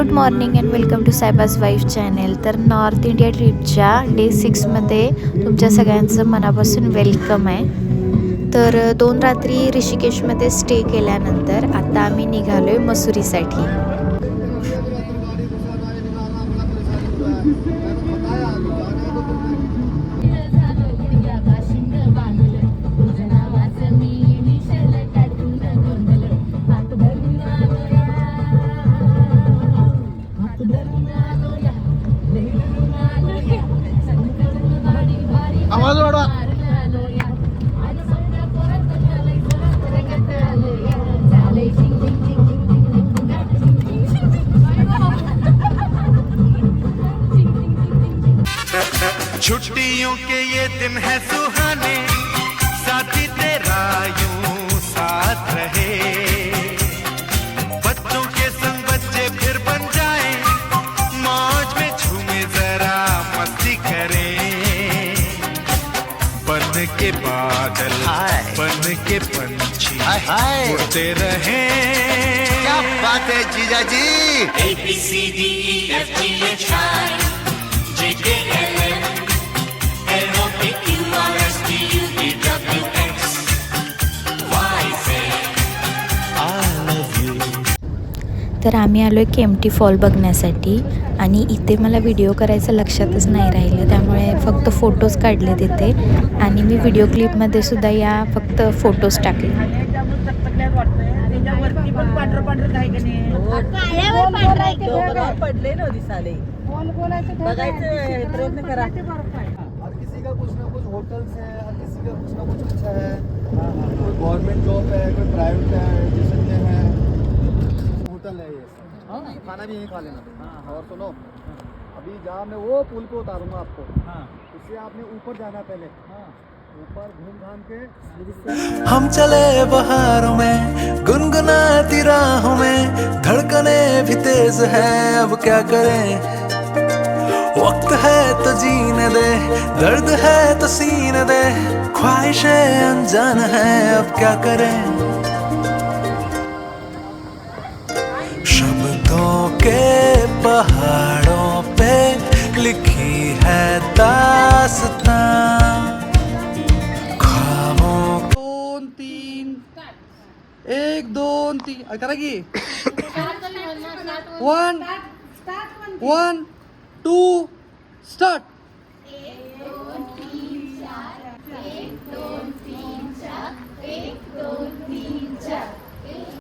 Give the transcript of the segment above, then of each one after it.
Good morning and welcome to सायबाज wife channel. तर north India ट्रिपच्या डे 6मध्ये तुमच्या सगळ्यांचं मनापासून वेलकम आहे. तर 2 रात्री ऋषिकेशमध्ये स्टे केल्यानंतर आता आम्ही निघालो आहे मसुरीसाठी. आवाज वाढवा. छुट्टियों के ये दिन है सुहाने, साथी तेरा यूं साथ रहे। बच्चों के संग बच्चे फिर बन जाए, मौज में झूमे जरा मस्ती करें। बन के बादल बन के पंछी उड़ते रहे। क्या बात है जीजा जी. ABCDEFGHI JKLM LOPQRSTUVWX YZ. तर आम्ही आलो आहे केम्प्टी फॉल बघण्यासाठी आणि इथे मला व्हिडिओ करायचं लक्षातच नाही राहिलं, त्यामुळे फक्त फोटोज काढले तिथे आणि मी व्हिडिओ क्लिपमध्ये सुद्धा या फक्त फोटोज टाकले. पडले ना दिसाले बघायचं प्रयत्न करा. हर किसी का कुछ ना कुछ होटल्स है, हर किसी का कुछ ना कुछ अच्छा है. कोई गवर्नमेंट जॉब है, कोई प्राइवेट है, एजुकेशन में है. होटल है ये. खाना भी यहीं खा लेना. और सुनो, अभी जहाँ मैं वो पुल पे उतारूंगा आपको, उससे आपने ऊपर जाना पहले. ऊपर घूम घाम के हम चले बहारों में गुनगुनाती राहों में, धड़कने भी तेज है अब क्या करें. वक्त है तो जीने दे, दर्द है तो सीने दे, ख्वाहिशें अनजान है अब क्या करें. शब्दों के पहाड़ों पे लिखी है दास्तां. 1 2 3 करा की 1 1 2 स्टार्ट.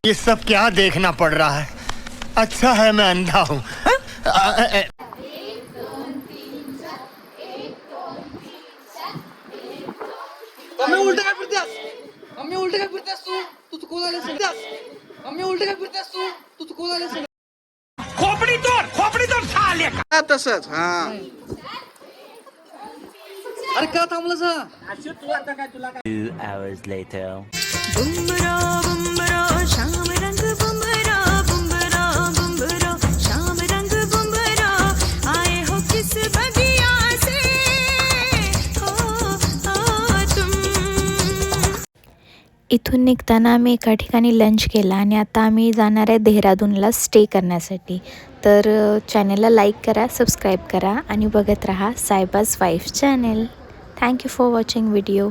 ये सब क्या देखना पड़ रहा है? अच्छा है मैं अंधा हूँ. आम्ही उलट काय फिरतेस? आम्ही उलट काय फिरतेस तू चुकवून आले सगळ्यास. आम्ही उलट काय फिरतेस तू चुकवून आले सगळ्यास. खोपडी तोड खाले का तसंच. अरे का थांबलं सा? 2 hours later. बुम्बरा बुम्बरा शाम रंग बुम्बरा बुम्बरा बुम्बरा शाम रंग बुम्बरा आए हो किस बगिया से हो तुम. इथून निघताना आम्ही एका ठिकाणी लंच केला आणि आता आम्ही जाणार आहे देहरादूनला स्टे करण्यासाठी. तर चॅनेलला लाईक करा, सबस्क्राईब करा आणि बघत राहा सायबाज wife channel. Thank you for watching video.